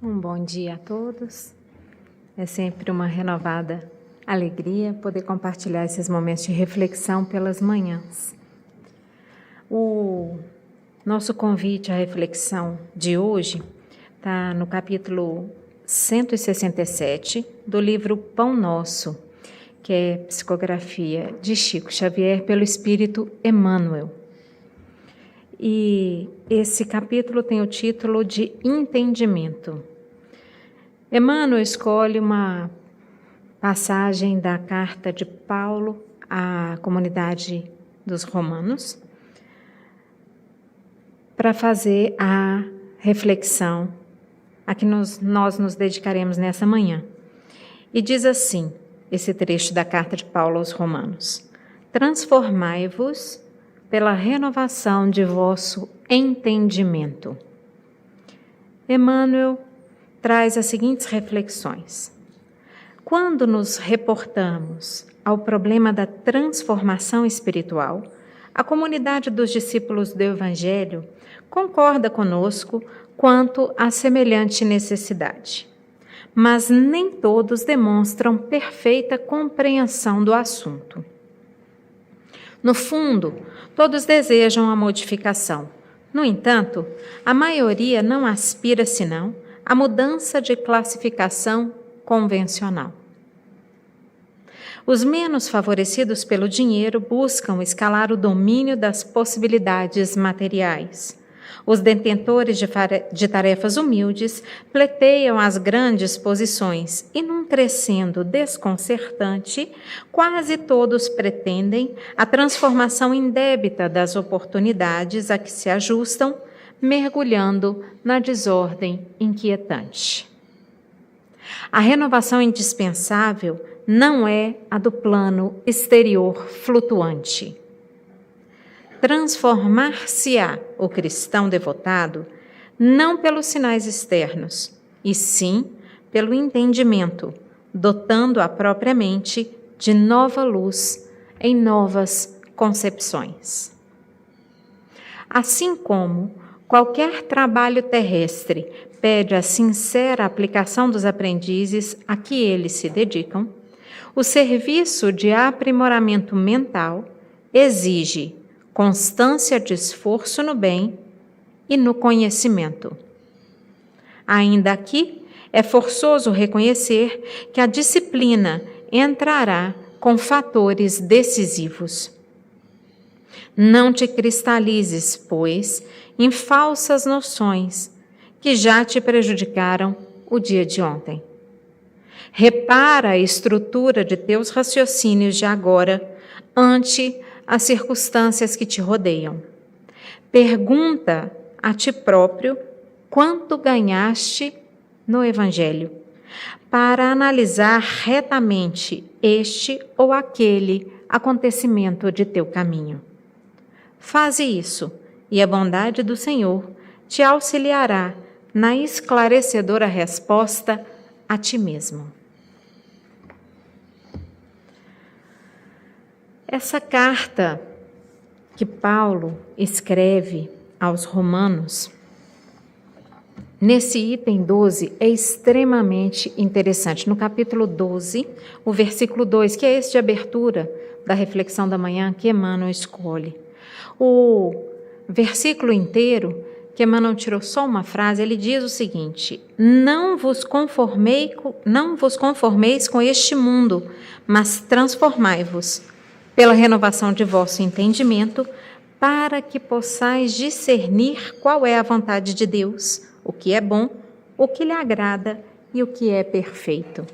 Um bom dia a todos. É sempre uma renovada alegria poder compartilhar esses momentos de reflexão pelas manhãs. O nosso convite à reflexão de hoje está no capítulo 167 do livro Pão Nosso, que é psicografia de Chico Xavier pelo Espírito Emmanuel. E esse capítulo tem o título de Entendimento. Emmanuel escolhe uma passagem da carta de Paulo à comunidade dos Romanos para fazer a reflexão a que nós nos dedicaremos nessa manhã. E diz assim, esse trecho da carta de Paulo aos Romanos: transformai-vos pela renovação de vosso entendimento. Emmanuel traz as seguintes reflexões. Quando nos reportamos ao problema da transformação espiritual, a comunidade dos discípulos do Evangelho concorda conosco quanto à semelhante necessidade, mas nem todos demonstram perfeita compreensão do assunto. No fundo, todos desejam a modificação. No entanto, a maioria não aspira senão a mudança de classificação convencional. Os menos favorecidos pelo dinheiro buscam escalar o domínio das possibilidades materiais. Os detentores de tarefas humildes pleteiam as grandes posições e, num crescendo desconcertante, quase todos pretendem a transformação indébita das oportunidades a que se ajustam, mergulhando na desordem inquietante. A renovação indispensável não é a do plano exterior flutuante. Transformar-se-á o cristão devotado não pelos sinais externos, e sim pelo entendimento, dotando a própria mente de nova luz em novas concepções. Assim como qualquer trabalho terrestre pede a sincera aplicação dos aprendizes a que eles se dedicam, o serviço de aprimoramento mental exige constância de esforço no bem e no conhecimento. Ainda aqui, é forçoso reconhecer que a disciplina entrará com fatores decisivos. Não te cristalizes, pois, em falsas noções que já te prejudicaram o dia de ontem. Repara a estrutura de teus raciocínios de agora ante as circunstâncias que te rodeiam. Pergunta a ti próprio quanto ganhaste no Evangelho, para analisar retamente este ou aquele acontecimento de teu caminho. Faze isso, e a bondade do Senhor te auxiliará na esclarecedora resposta a ti mesmo. Essa carta que Paulo escreve aos Romanos, nesse item 12, é extremamente interessante. No capítulo 12, o versículo 2, que é esse de abertura da reflexão da manhã que Emmanuel escolhe. O versículo inteiro, que Emmanuel tirou só uma frase, ele diz o seguinte: não vos conformeis com este mundo, mas transformai-vos pela renovação de vosso entendimento, para que possais discernir qual é a vontade de Deus, o que é bom, o que lhe agrada e o que é perfeito.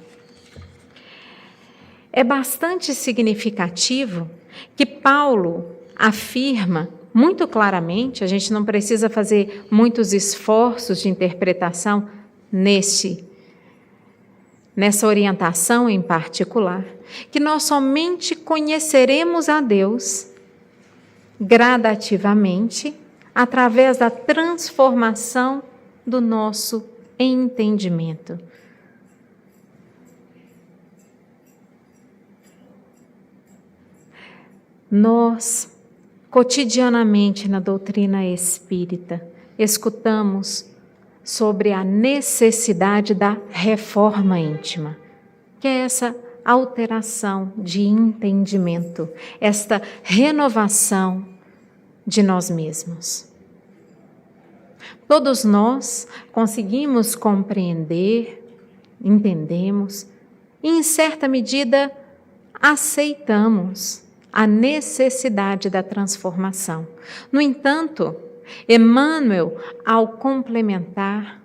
É bastante significativo que Paulo afirma muito claramente, a gente não precisa fazer muitos esforços de interpretação nessa orientação em particular, que nós somente conheceremos a Deus gradativamente através da transformação do nosso entendimento. Nós, cotidianamente na doutrina espírita, escutamos sobre a necessidade da reforma íntima, que é essa alteração de entendimento, esta renovação de nós mesmos. Todos nós conseguimos compreender, entendemos e, em certa medida, aceitamos a necessidade da transformação. No entanto, Emmanuel, ao complementar,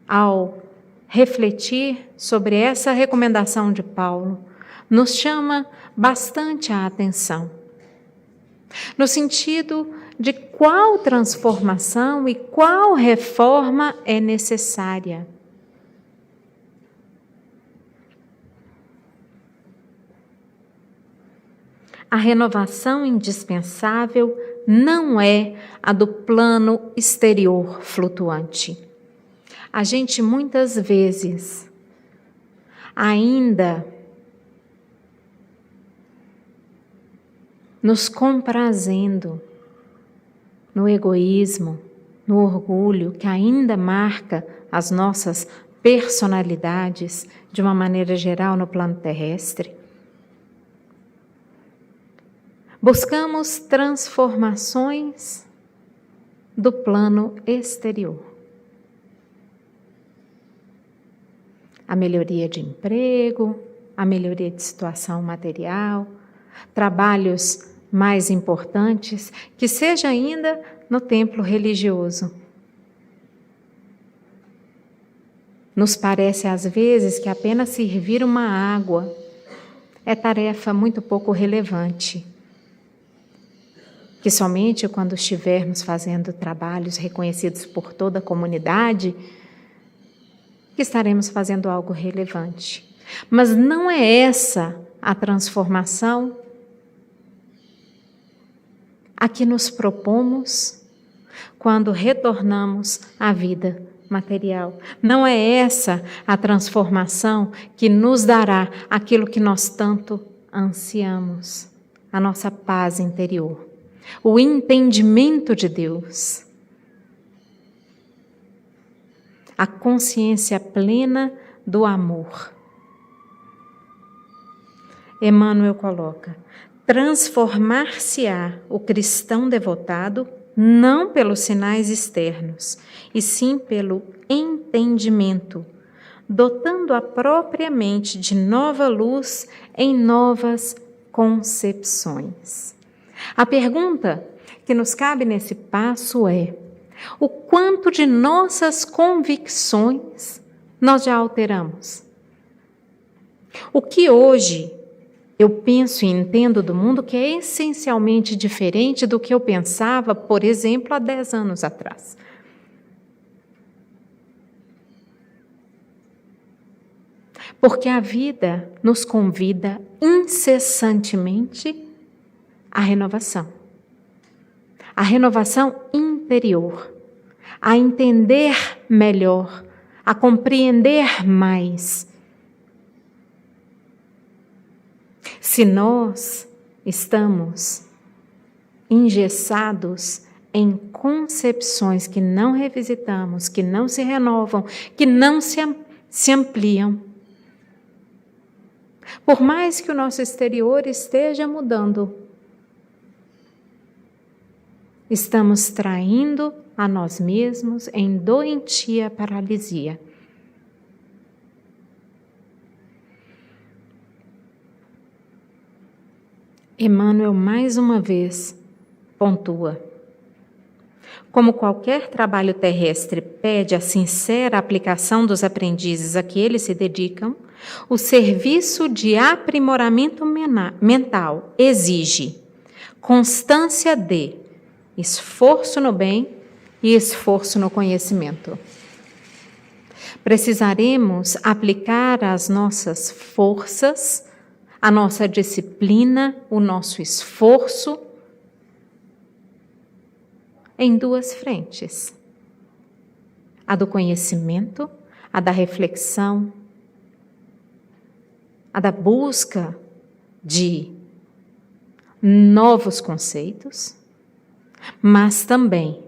ao refletir sobre essa recomendação de Paulo, nos chama bastante a atenção, no sentido de qual transformação e qual reforma é necessária. A renovação indispensável não é a do plano exterior flutuante. A gente muitas vezes ainda nos comprazendo no egoísmo, no orgulho que ainda marca as nossas personalidades de uma maneira geral no plano terrestre. Buscamos transformações do plano exterior. A melhoria de emprego, a melhoria de situação material, trabalhos mais importantes, que seja ainda no templo religioso. Nos parece às vezes que apenas servir uma água é tarefa muito pouco relevante, que somente quando estivermos fazendo trabalhos reconhecidos por toda a comunidade, que estaremos fazendo algo relevante. Mas não é essa a transformação a que nos propomos quando retornamos à vida material. Não é essa a transformação que nos dará aquilo que nós tanto ansiamos, a nossa paz interior, o entendimento de Deus, a consciência plena do amor. Emmanuel coloca: transformar-se-á o cristão devotado não pelos sinais externos, e sim pelo entendimento, dotando a própria mente de nova luz em novas concepções. A pergunta que nos cabe nesse passo é: o quanto de nossas convicções nós já alteramos? O que hoje eu penso e entendo do mundo que é essencialmente diferente do que eu pensava, por exemplo, há 10 anos atrás. Porque a vida nos convida incessantemente à renovação interior, a entender melhor, a compreender mais. Se nós estamos engessados em concepções que não revisitamos, que não se renovam, que não se ampliam, por mais que o nosso exterior esteja mudando, estamos traindo a nós mesmos em doentia paralisia. Emmanuel mais uma vez pontua: como qualquer trabalho terrestre pede a sincera aplicação dos aprendizes a que eles se dedicam, o serviço de aprimoramento mental exige constância de esforço no bem e esforço no conhecimento. Precisaremos aplicar as nossas forças, a nossa disciplina, o nosso esforço em 2 frentes: a do conhecimento, a da reflexão, a da busca de novos conceitos, mas também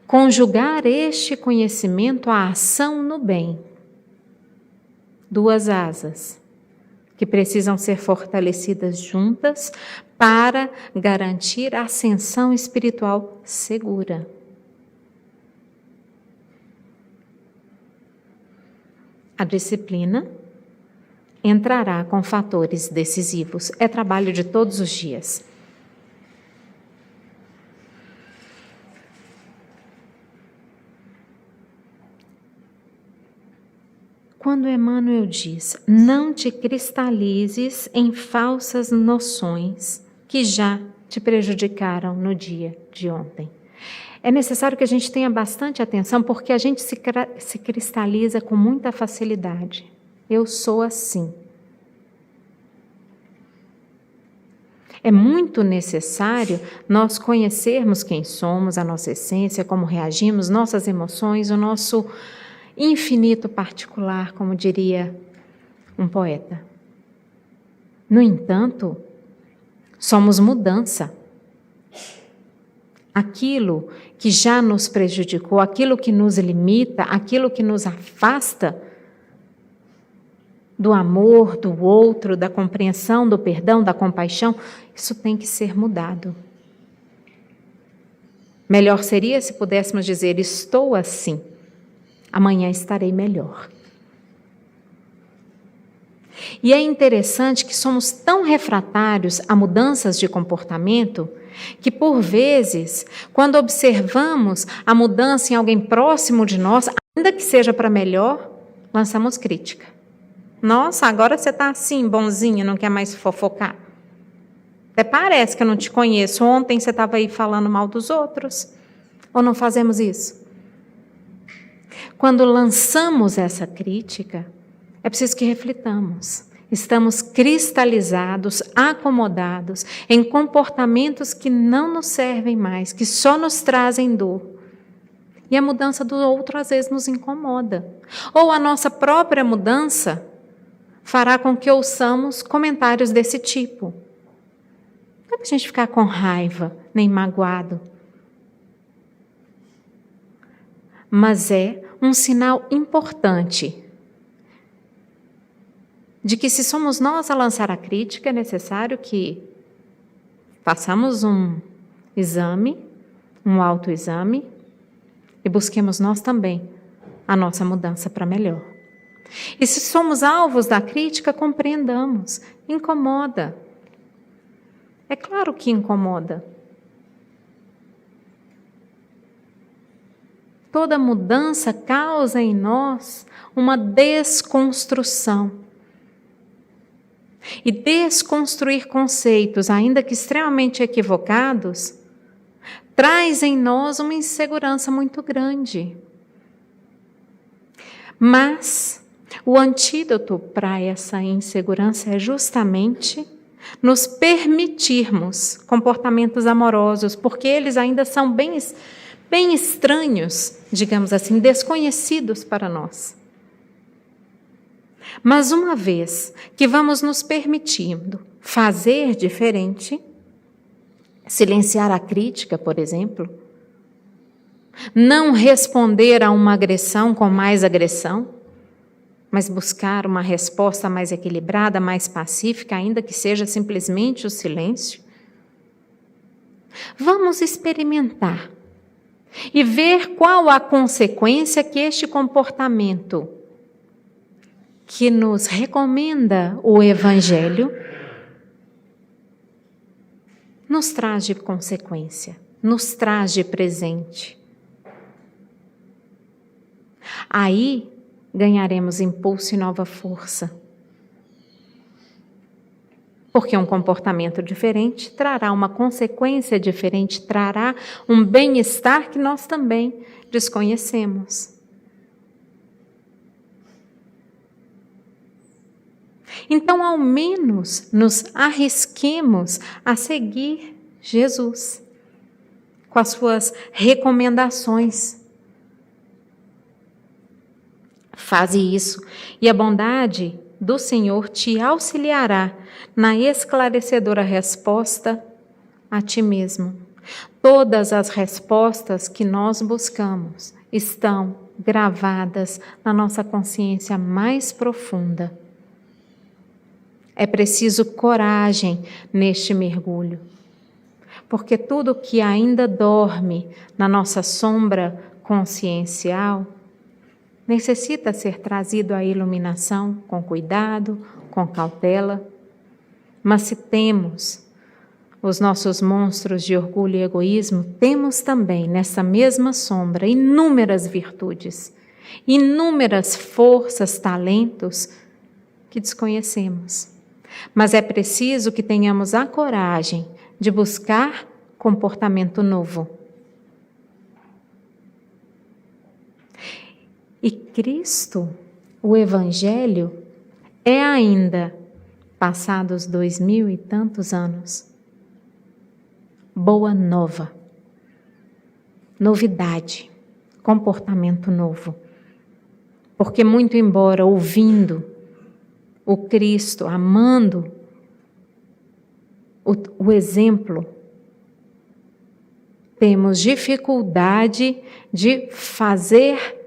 conjugar este conhecimento à ação no bem. 2 asas que precisam ser fortalecidas juntas para garantir a ascensão espiritual segura. A disciplina entrará com fatores decisivos. É trabalho de todos os dias. Quando Emmanuel diz, não te cristalizes em falsas noções que já te prejudicaram no dia de ontem. É necessário que a gente tenha bastante atenção, porque a gente se cristaliza com muita facilidade. Eu sou assim. É muito necessário nós conhecermos quem somos, a nossa essência, como reagimos, nossas emoções, o nosso infinito particular, como diria um poeta. No entanto, somos mudança. Aquilo que já nos prejudicou, aquilo que nos limita, aquilo que nos afasta do amor, do outro, da compreensão, do perdão, da compaixão, isso tem que ser mudado. Melhor seria se pudéssemos dizer, estou assim, amanhã estarei melhor. E é interessante que somos tão refratários a mudanças de comportamento que, por vezes, quando observamos a mudança em alguém próximo de nós, ainda que seja para melhor, lançamos crítica. Nossa, agora você está assim, bonzinho, não quer mais fofocar. Até parece que eu não te conheço. Ontem você estava aí falando mal dos outros. Ou não fazemos isso? Quando lançamos essa crítica, é preciso que reflitamos. Estamos cristalizados, acomodados em comportamentos que não nos servem mais, que só nos trazem dor. E a mudança do outro às vezes nos incomoda. Ou a nossa própria mudança fará com que ouçamos comentários desse tipo. Não é para a gente ficar com raiva, nem magoado. Mas é um sinal importante de que, se somos nós a lançar a crítica, é necessário que façamos um exame, um autoexame, e busquemos nós também a nossa mudança para melhor. E se somos alvos da crítica, compreendamos. Incomoda. É claro que incomoda. Toda mudança causa em nós uma desconstrução. E desconstruir conceitos, ainda que extremamente equivocados, traz em nós uma insegurança muito grande. Mas o antídoto para essa insegurança é justamente nos permitirmos comportamentos amorosos, porque eles ainda são bem estranhos, digamos assim, desconhecidos para nós. Mas uma vez que vamos nos permitindo fazer diferente, silenciar a crítica, por exemplo, não responder a uma agressão com mais agressão, mas buscar uma resposta mais equilibrada, mais pacífica, ainda que seja simplesmente o silêncio, vamos experimentar e ver qual a consequência que este comportamento que nos recomenda o Evangelho nos traz de consequência, nos traz de presente. Aí ganharemos impulso e nova força. Porque um comportamento diferente trará uma consequência diferente, trará um bem-estar que nós também desconhecemos. Então, ao menos, nos arrisquemos a seguir Jesus, com as suas recomendações. Faze isso, e a bondade do Senhor te auxiliará na esclarecedora resposta a ti mesmo, Todas as respostas que nós buscamos estão gravadas na nossa consciência mais profunda. É preciso coragem neste mergulho, porque tudo que ainda dorme na nossa sombra consciencial necessita ser trazido à iluminação com cuidado, com cautela. Mas se temos os nossos monstros de orgulho e egoísmo, temos também nessa mesma sombra inúmeras virtudes, inúmeras forças, talentos que desconhecemos. Mas é preciso que tenhamos a coragem de buscar comportamento novo. E Cristo, o Evangelho, é ainda, passados 2000 e tantos anos, boa nova, novidade, comportamento novo. Porque muito embora ouvindo o Cristo, amando o exemplo, temos dificuldade de fazer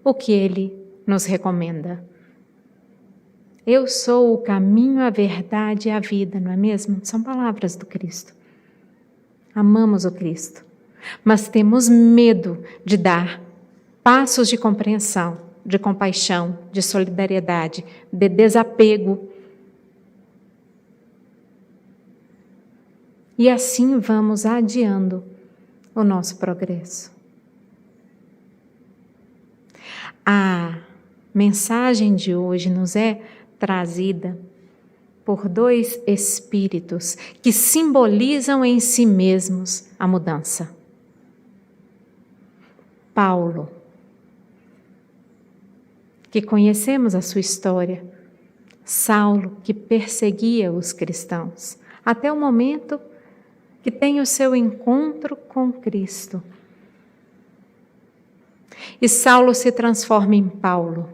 o que Ele nos recomenda. Eu sou o caminho, a verdade e a vida, não é mesmo? São palavras do Cristo. Amamos o Cristo, mas temos medo de dar passos de compreensão, de compaixão, de solidariedade, de desapego. E assim vamos adiando o nosso progresso. A mensagem de hoje nos é trazida por dois espíritos que simbolizam em si mesmos a mudança. Paulo, que conhecemos a sua história. Saulo, que perseguia os cristãos, até o momento que tem o seu encontro com Cristo. E Saulo se transforma em Paulo.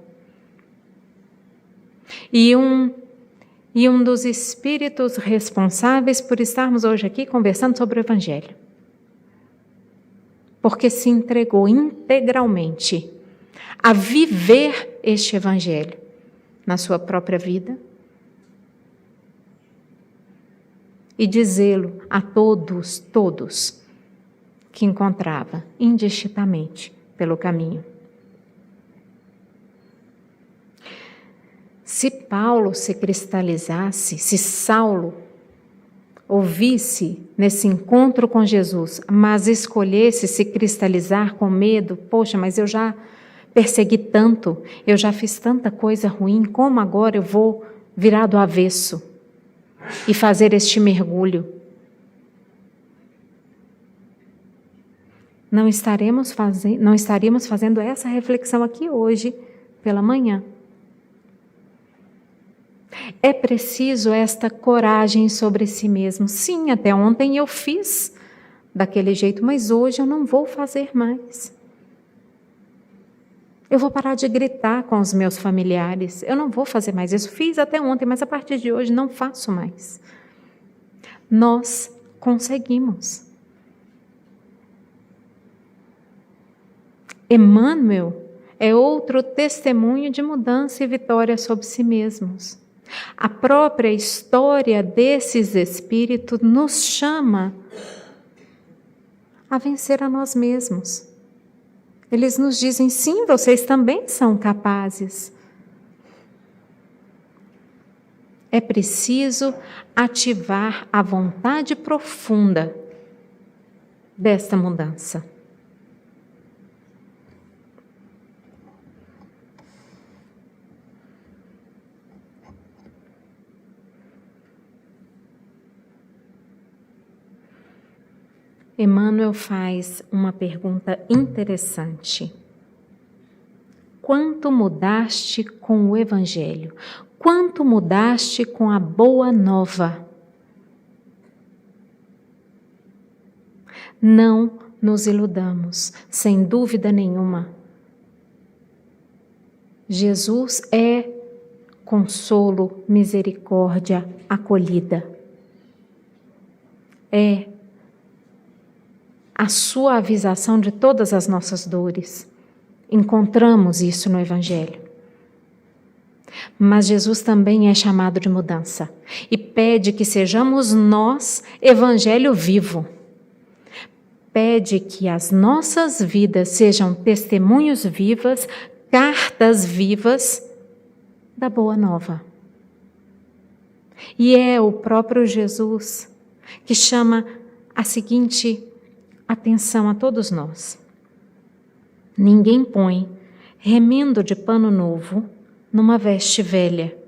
E um dos espíritos responsáveis por estarmos hoje aqui conversando sobre o Evangelho. Porque se entregou integralmente a viver este Evangelho na sua própria vida e dizê-lo a todos que encontrava indistintamente pelo caminho. Se Paulo se cristalizasse, se Saulo ouvisse nesse encontro com Jesus, mas escolhesse se cristalizar com medo, poxa, mas eu já persegui tanto, eu já fiz tanta coisa ruim, como agora eu vou virar do avesso e fazer este mergulho? Não estaríamos fazendo essa reflexão aqui hoje, pela manhã. É preciso esta coragem sobre si mesmo. Sim, até ontem eu fiz daquele jeito, mas hoje eu não vou fazer mais. Eu vou parar de gritar com os meus familiares. Eu não vou fazer mais isso. Fiz até ontem, mas a partir de hoje não faço mais. Nós conseguimos. Emmanuel é outro testemunho de mudança e vitória sobre si mesmos. A própria história desses espíritos nos chama a vencer a nós mesmos. Eles nos dizem, sim, vocês também são capazes. É preciso ativar a vontade profunda desta mudança. Emmanuel faz uma pergunta interessante. Quanto mudaste com o Evangelho? Quanto mudaste com a Boa Nova? Não nos iludamos, sem dúvida nenhuma. Jesus é consolo, misericórdia, acolhida. É a suavização de todas as nossas dores. Encontramos isso no Evangelho. Mas Jesus também é chamado de mudança e pede que sejamos nós Evangelho vivo. Pede que as nossas vidas sejam testemunhos vivas, cartas vivas da Boa Nova. E é o próprio Jesus que chama a seguinte atenção a todos nós. Ninguém põe remendo de pano novo numa veste velha,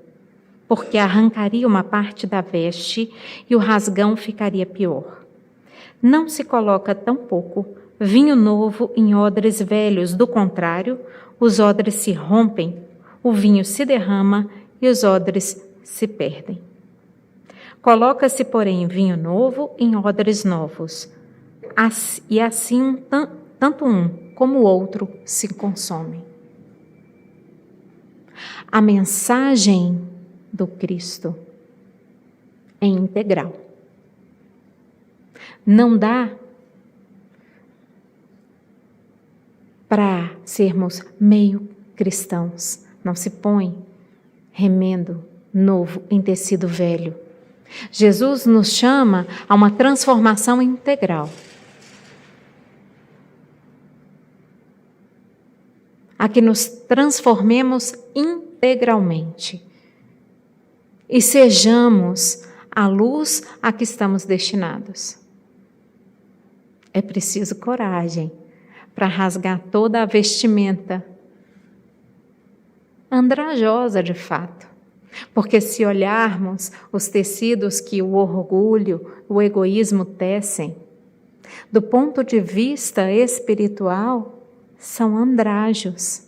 porque arrancaria uma parte da veste e o rasgão ficaria pior. Não se coloca tampouco vinho novo em odres velhos, do contrário, os odres se rompem, o vinho se derrama e os odres se perdem. Coloca-se, porém, vinho novo em odres novos, e assim tanto um como o outro se consomem. A mensagem do Cristo é integral. Não dá para sermos meio cristãos. Não se põe remendo novo em tecido velho. Jesus nos chama a uma transformação integral. A que nos transformemos integralmente e sejamos a luz a que estamos destinados. É preciso coragem para rasgar toda a vestimenta andrajosa de fato, porque se olharmos os tecidos que o orgulho, o egoísmo tecem, do ponto de vista espiritual, são andrágios.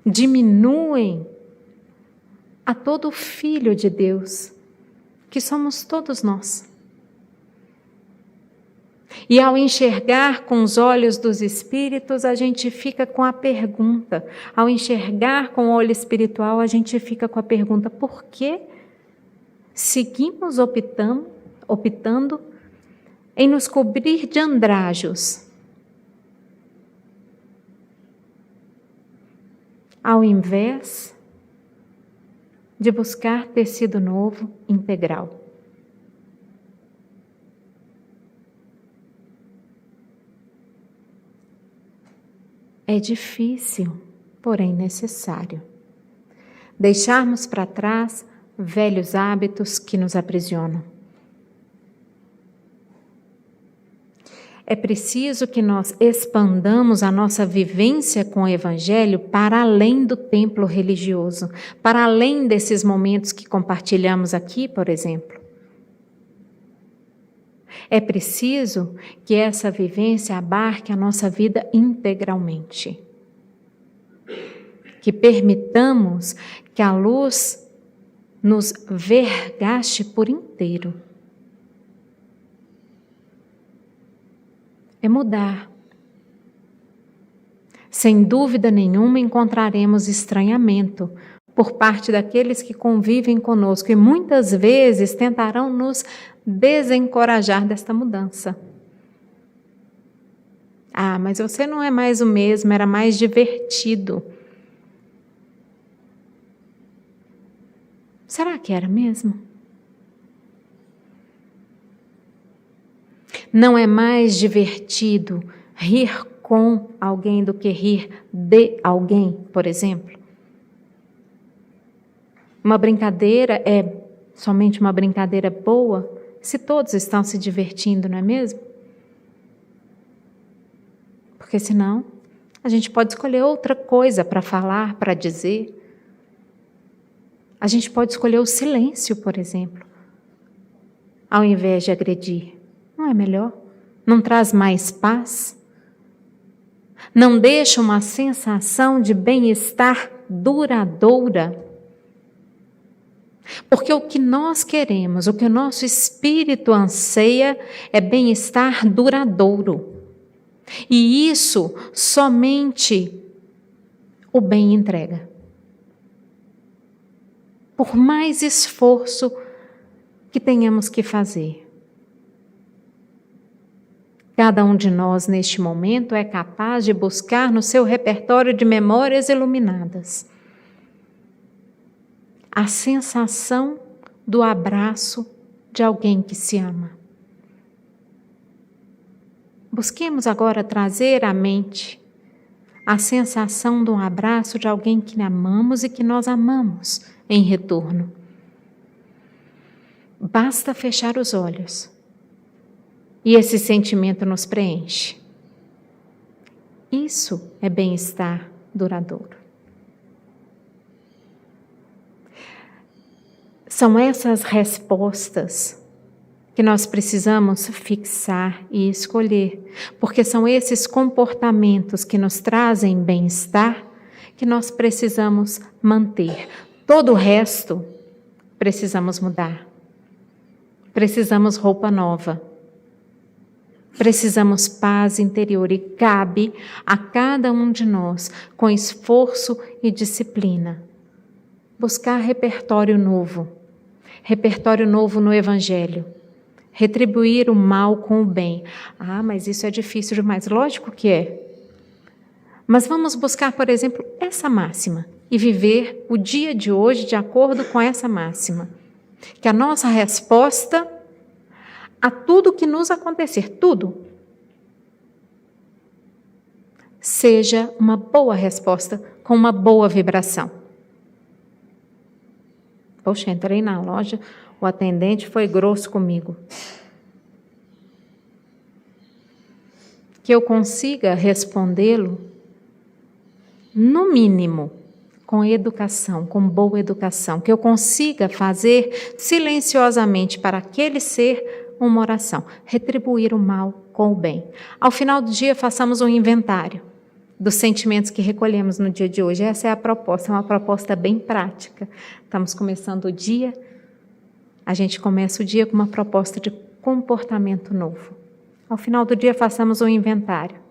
Diminuem a todo filho de Deus, que somos todos nós. E ao enxergar com os olhos dos espíritos, a gente fica com a pergunta. Ao enxergar com o olho espiritual, a gente fica com a pergunta: por que seguimos optando em nos cobrir de andrajos, ao invés de buscar tecido novo, integral? É difícil, porém necessário, deixarmos para trás velhos hábitos que nos aprisionam. É preciso que nós expandamos a nossa vivência com o Evangelho para além do templo religioso, para além desses momentos que compartilhamos aqui, por exemplo. É preciso que essa vivência abarque a nossa vida integralmente. Que permitamos que a luz nos vergaste por inteiro. É mudar. Sem dúvida nenhuma encontraremos estranhamento por parte daqueles que convivem conosco e muitas vezes tentarão nos desencorajar desta mudança. Ah, mas você não é mais o mesmo, era mais divertido. Será que era mesmo? Não é mais divertido rir com alguém do que rir de alguém, por exemplo? Uma brincadeira é somente uma brincadeira boa se todos estão se divertindo, não é mesmo? Porque senão a gente pode escolher outra coisa para falar, para dizer. A gente pode escolher o silêncio, por exemplo, ao invés de agredir. Não é melhor? Não traz mais paz? Não deixa uma sensação de bem-estar duradoura? Porque o que nós queremos, o que o nosso espírito anseia é bem-estar duradouro. E isso somente o bem entrega. Por mais esforço que tenhamos que fazer. Cada um de nós, neste momento, é capaz de buscar no seu repertório de memórias iluminadas a sensação do abraço de alguém que se ama. Busquemos agora trazer à mente a sensação de um abraço de alguém que amamos e que nós amamos em retorno. Basta fechar os olhos e esse sentimento nos preenche. Isso é bem-estar duradouro. São essas respostas que nós precisamos fixar e escolher, porque são esses comportamentos que nos trazem bem-estar que nós precisamos manter. Todo o resto precisamos mudar. Precisamos roupa nova. Precisamos paz interior e cabe a cada um de nós, com esforço e disciplina, buscar repertório novo no Evangelho, retribuir o mal com o bem. Ah, mas isso é difícil demais. Lógico que é. Mas vamos buscar, por exemplo, essa máxima e viver o dia de hoje de acordo com essa máxima. Que a nossa resposta a tudo que nos acontecer, tudo, seja uma boa resposta com uma boa vibração. Poxa, entrei na loja, o atendente foi grosso comigo. Que eu consiga respondê-lo, no mínimo, com educação, com boa educação. Que eu consiga fazer silenciosamente para aquele ser uma oração, retribuir o mal com o bem. Ao final do dia, façamos um inventário dos sentimentos que recolhemos no dia de hoje. Essa é a proposta, é uma proposta bem prática. Estamos começando o dia, a gente começa o dia com uma proposta de comportamento novo. Ao final do dia, façamos um inventário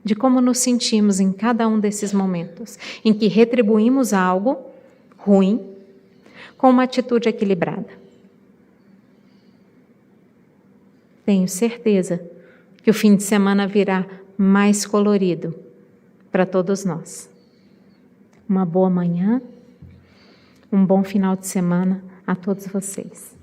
de como nos sentimos em cada um desses momentos, em que retribuímos algo ruim com uma atitude equilibrada. Tenho certeza que o fim de semana virá mais colorido para todos nós. Uma boa manhã, um bom final de semana a todos vocês.